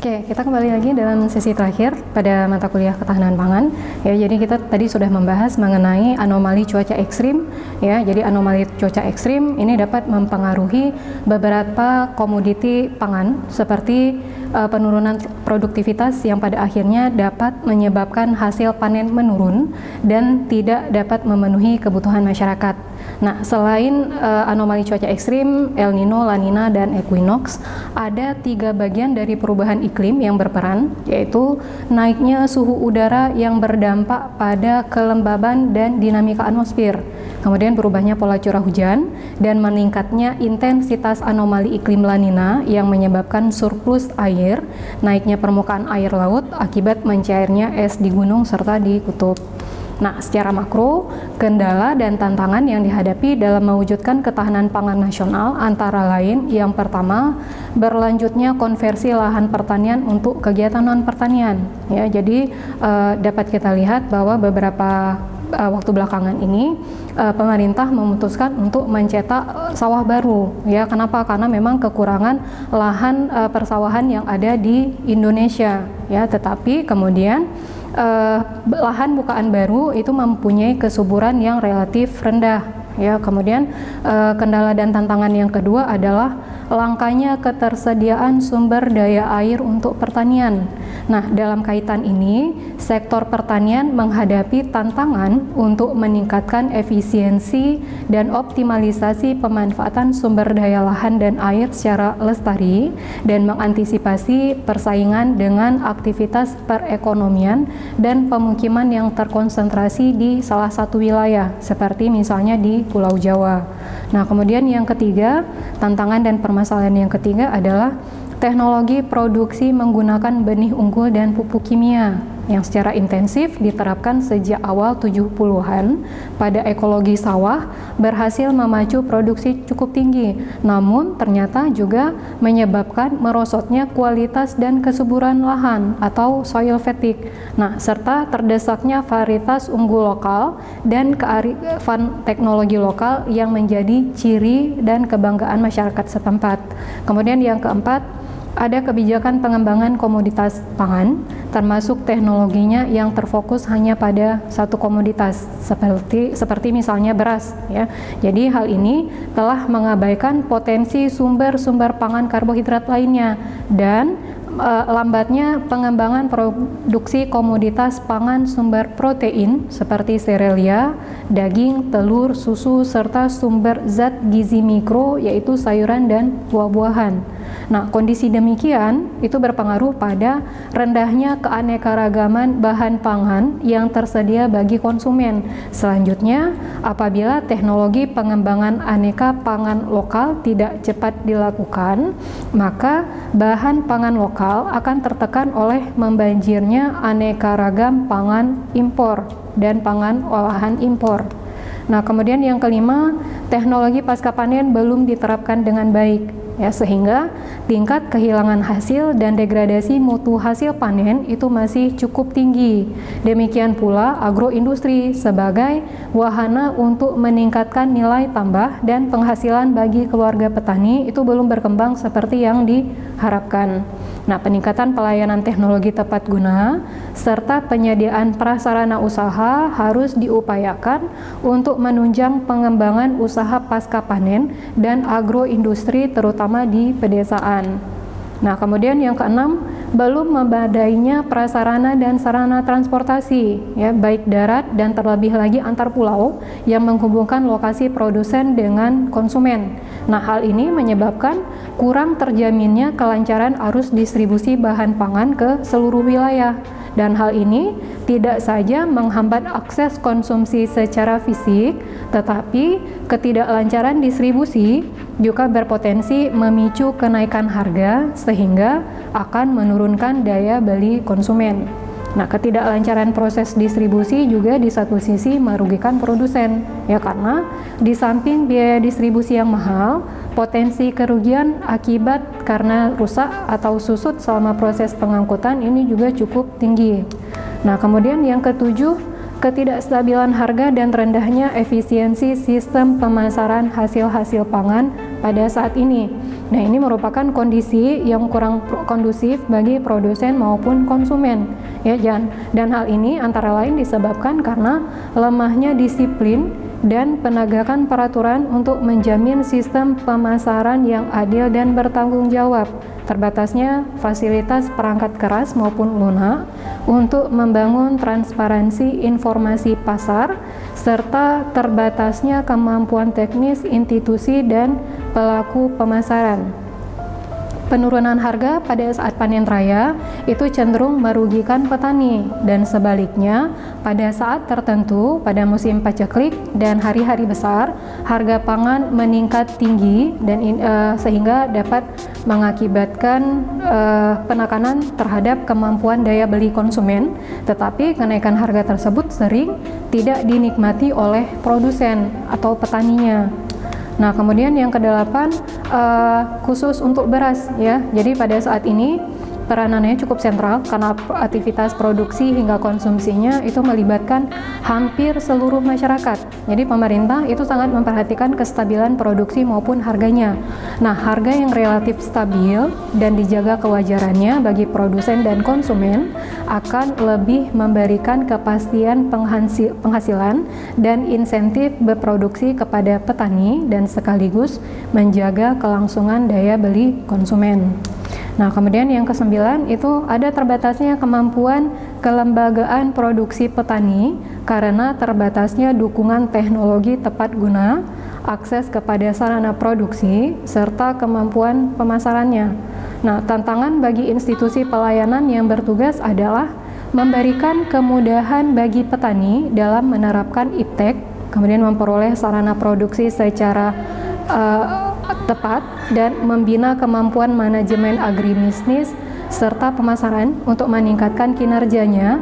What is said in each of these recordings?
Oke, kita kembali lagi dalam sesi terakhir pada mata kuliah ketahanan pangan. Ya, jadi kita tadi sudah membahas mengenai anomali cuaca ekstrim. Ya, jadi anomali cuaca ekstrim ini dapat mempengaruhi beberapa komoditi pangan seperti penurunan produktivitas yang pada akhirnya dapat menyebabkan hasil panen menurun dan tidak dapat memenuhi kebutuhan masyarakat. Nah, selain anomali cuaca ekstrim, El Nino, La Nina, dan Equinox, ada 3 bagian dari perubahan iklim yang berperan, yaitu naiknya suhu udara yang berdampak pada kelembaban dan dinamika atmosfer, kemudian berubahnya pola curah hujan, dan meningkatnya intensitas anomali iklim La Nina yang menyebabkan surplus air, naiknya permukaan air laut akibat mencairnya es di gunung serta di kutub. Nah, secara makro, kendala dan tantangan yang dihadapi dalam mewujudkan ketahanan pangan nasional antara lain yang pertama, berlanjutnya konversi lahan pertanian untuk kegiatan non-pertanian. Ya, jadi dapat kita lihat bahwa beberapa waktu belakangan ini pemerintah memutuskan untuk mencetak sawah baru. Ya, kenapa? Karena memang kekurangan lahan persawahan yang ada di Indonesia. Ya, tetapi kemudian lahan bukaan baru itu mempunyai kesuburan yang relatif rendah. Ya, kemudian kendala dan tantangan yang kedua adalah langkanya ketersediaan sumber daya air untuk pertanian. Nah, dalam kaitan ini, sektor pertanian menghadapi tantangan untuk meningkatkan efisiensi dan optimalisasi pemanfaatan sumber daya lahan dan air secara lestari dan mengantisipasi persaingan dengan aktivitas perekonomian dan pemukiman yang terkonsentrasi di salah satu wilayah, seperti misalnya di Pulau Jawa. Nah, kemudian yang ketiga, tantangan dan permasalahan yang ketiga adalah teknologi produksi menggunakan benih unggul dan pupuk kimia yang secara intensif diterapkan sejak awal 70-an pada ekologi sawah berhasil memacu produksi cukup tinggi, namun ternyata juga menyebabkan merosotnya kualitas dan kesuburan lahan atau soil fatigue. Nah, serta terdesaknya varietas unggul lokal dan kearifan teknologi lokal yang menjadi ciri dan kebanggaan masyarakat setempat. Kemudian yang keempat, ada kebijakan pengembangan komoditas pangan, termasuk teknologinya yang terfokus hanya pada satu komoditas, seperti misalnya beras. Ya. Jadi hal ini telah mengabaikan potensi sumber-sumber pangan karbohidrat lainnya dan lambatnya pengembangan produksi komoditas pangan sumber protein seperti serealia, daging, telur, susu, serta sumber zat gizi mikro yaitu sayuran dan buah-buahan. Nah, kondisi demikian itu berpengaruh pada rendahnya keanekaragaman bahan pangan yang tersedia bagi konsumen. Selanjutnya, apabila teknologi pengembangan aneka pangan lokal tidak cepat dilakukan, maka bahan pangan lokal akan tertekan oleh membanjirnya aneka ragam pangan impor dan pangan olahan impor. Nah, kemudian yang kelima, teknologi pasca panen belum diterapkan dengan baik, ya, sehingga tingkat kehilangan hasil dan degradasi mutu hasil panen itu masih cukup tinggi. Demikian pula agroindustri sebagai wahana untuk meningkatkan nilai tambah dan penghasilan bagi keluarga petani itu belum berkembang seperti yang diharapkan. Nah, peningkatan pelayanan teknologi tepat guna serta penyediaan prasarana usaha harus diupayakan untuk menunjang pengembangan usaha pasca panen dan agroindustri terutama di pedesaan. Nah, kemudian yang keenam, belum memadainya prasarana dan sarana transportasi, ya, baik darat dan terlebih lagi antar pulau yang menghubungkan lokasi produsen dengan konsumen. Nah, hal ini menyebabkan kurang terjaminnya kelancaran arus distribusi bahan pangan ke seluruh wilayah. Dan hal ini tidak saja menghambat akses konsumsi secara fisik, tetapi ketidaklancaran distribusi juga berpotensi memicu kenaikan harga sehingga akan menurunkan daya beli konsumen. Nah, ketidaklancaran proses distribusi juga di satu sisi merugikan produsen, ya, karena di samping biaya distribusi yang mahal, potensi kerugian akibat karena rusak atau susut selama proses pengangkutan ini juga cukup tinggi. Nah, kemudian yang ketujuh, ketidakstabilan harga dan rendahnya efisiensi sistem pemasaran hasil-hasil pangan pada saat ini. Nah, ini merupakan kondisi yang kurang kondusif bagi produsen maupun konsumen, ya Jan. Dan hal ini antara lain disebabkan karena lemahnya disiplin dan penegakan peraturan untuk menjamin sistem pemasaran yang adil dan bertanggung jawab, terbatasnya fasilitas perangkat keras maupun lunak untuk membangun transparansi informasi pasar, serta terbatasnya kemampuan teknis institusi dan pelaku pemasaran. Penurunan harga pada saat panen raya itu cenderung merugikan petani, dan sebaliknya pada saat tertentu pada musim paceklik dan hari-hari besar harga pangan meningkat tinggi dan sehingga dapat mengakibatkan penekanan terhadap kemampuan daya beli konsumen, tetapi kenaikan harga tersebut sering tidak dinikmati oleh produsen atau petaninya. Nah, kemudian yang kedelapan, khusus untuk beras, ya. Jadi pada saat ini peranannya cukup sentral karena aktivitas produksi hingga konsumsinya itu melibatkan hampir seluruh masyarakat. Jadi pemerintah itu sangat memperhatikan kestabilan produksi maupun harganya. Nah, harga yang relatif stabil dan dijaga kewajarannya bagi produsen dan konsumen akan lebih memberikan kepastian penghasilan dan insentif berproduksi kepada petani dan sekaligus menjaga kelangsungan daya beli konsumen. Nah, kemudian yang kesembilan itu ada terbatasnya kemampuan kelembagaan produksi petani karena terbatasnya dukungan teknologi tepat guna, akses kepada sarana produksi, serta kemampuan pemasarannya. Nah, tantangan bagi institusi pelayanan yang bertugas adalah memberikan kemudahan bagi petani dalam menerapkan iptek, kemudian memperoleh sarana produksi secara tepat dan membina kemampuan manajemen agribisnis serta pemasaran untuk meningkatkan kinerjanya,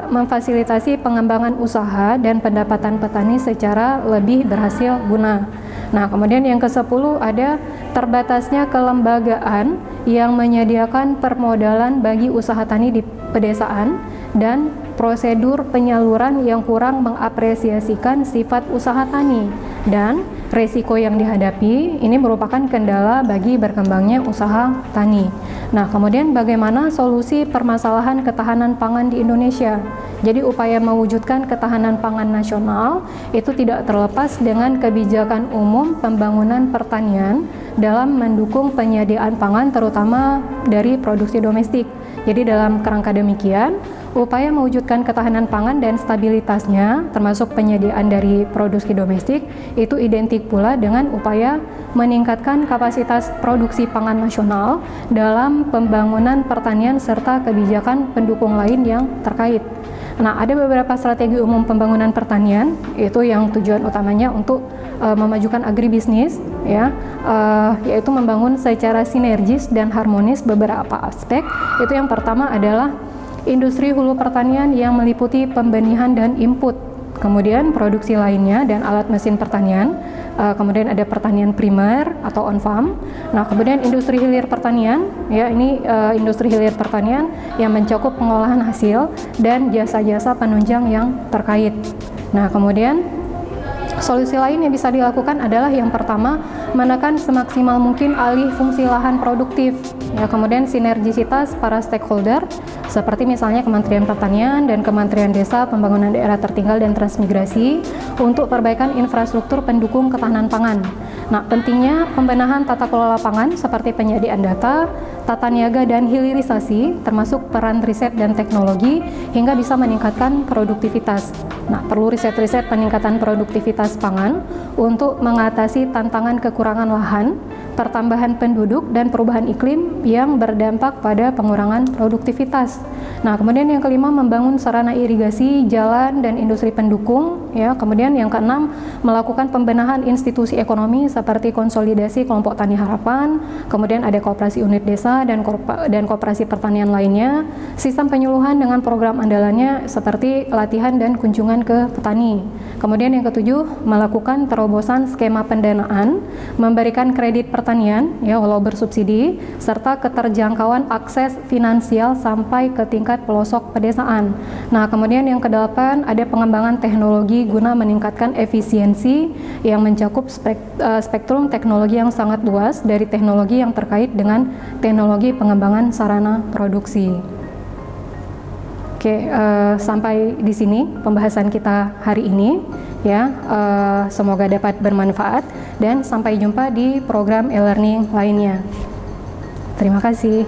memfasilitasi pengembangan usaha dan pendapatan petani secara lebih berhasil guna. Nah, kemudian yang ke-10 ada terbatasnya kelembagaan yang menyediakan permodalan bagi usaha tani di pedesaan dan prosedur penyaluran yang kurang mengapresiasikan sifat usaha tani, dan resiko yang dihadapi ini merupakan kendala bagi berkembangnya usaha tani. Nah, kemudian bagaimana solusi permasalahan ketahanan pangan di Indonesia? Jadi upaya mewujudkan ketahanan pangan nasional itu tidak terlepas dengan kebijakan umum pembangunan pertanian dalam mendukung penyediaan pangan terutama dari produksi domestik. Jadi dalam kerangka demikian, upaya mewujudkan ketahanan pangan dan stabilitasnya termasuk penyediaan dari produksi domestik itu identik pula dengan upaya meningkatkan kapasitas produksi pangan nasional dalam pembangunan pertanian serta kebijakan pendukung lain yang terkait. Nah, ada beberapa strategi umum pembangunan pertanian itu yang tujuan utamanya untuk memajukan agribisnis, ya, yaitu membangun secara sinergis dan harmonis beberapa aspek. Itu yang pertama adalah industri hulu pertanian yang meliputi pembenihan dan input, kemudian produksi lainnya dan alat mesin pertanian, kemudian ada pertanian primer atau on farm. Nah, kemudian industri hilir pertanian, ya, ini industri hilir pertanian yang mencakup pengolahan hasil dan jasa-jasa penunjang yang terkait. Nah, kemudian solusi lain yang bisa dilakukan adalah yang pertama, menekan semaksimal mungkin alih fungsi lahan produktif, ya, kemudian sinergisitas para stakeholder seperti misalnya Kementerian Pertanian dan Kementerian Desa, Pembangunan Daerah Tertinggal dan Transmigrasi untuk perbaikan infrastruktur pendukung ketahanan pangan. Nah, pentingnya pembenahan tata kelola pangan seperti penyediaan data, tata niaga dan hilirisasi termasuk peran riset dan teknologi hingga bisa meningkatkan produktivitas. Nah, perlu riset-riset peningkatan produktivitas pangan untuk mengatasi tantangan kekurangan lahan, pertambahan penduduk dan perubahan iklim yang berdampak pada pengurangan produktivitas. Nah, kemudian yang kelima, membangun sarana irigasi, jalan dan industri pendukung, ya. Kemudian yang keenam, melakukan pembenahan institusi ekonomi seperti konsolidasi kelompok tani harapan, kemudian ada koperasi unit desa dan koperasi pertanian lainnya, sistem penyuluhan dengan program andalannya seperti latihan dan kunjungan ke petani. Kemudian yang ketujuh, melakukan terobosan skema pendanaan, memberikan kredit pertanian pertanian ya walau bersubsidi, serta keterjangkauan akses finansial sampai ke tingkat pelosok pedesaan. Nah, kemudian yang kedelapan ada pengembangan teknologi guna meningkatkan efisiensi yang mencakup spektrum teknologi yang sangat luas dari teknologi yang terkait dengan teknologi pengembangan sarana produksi. Oke, sampai di sini pembahasan kita hari ini ya. Semoga dapat bermanfaat dan sampai jumpa di program e-learning lainnya. Terima kasih.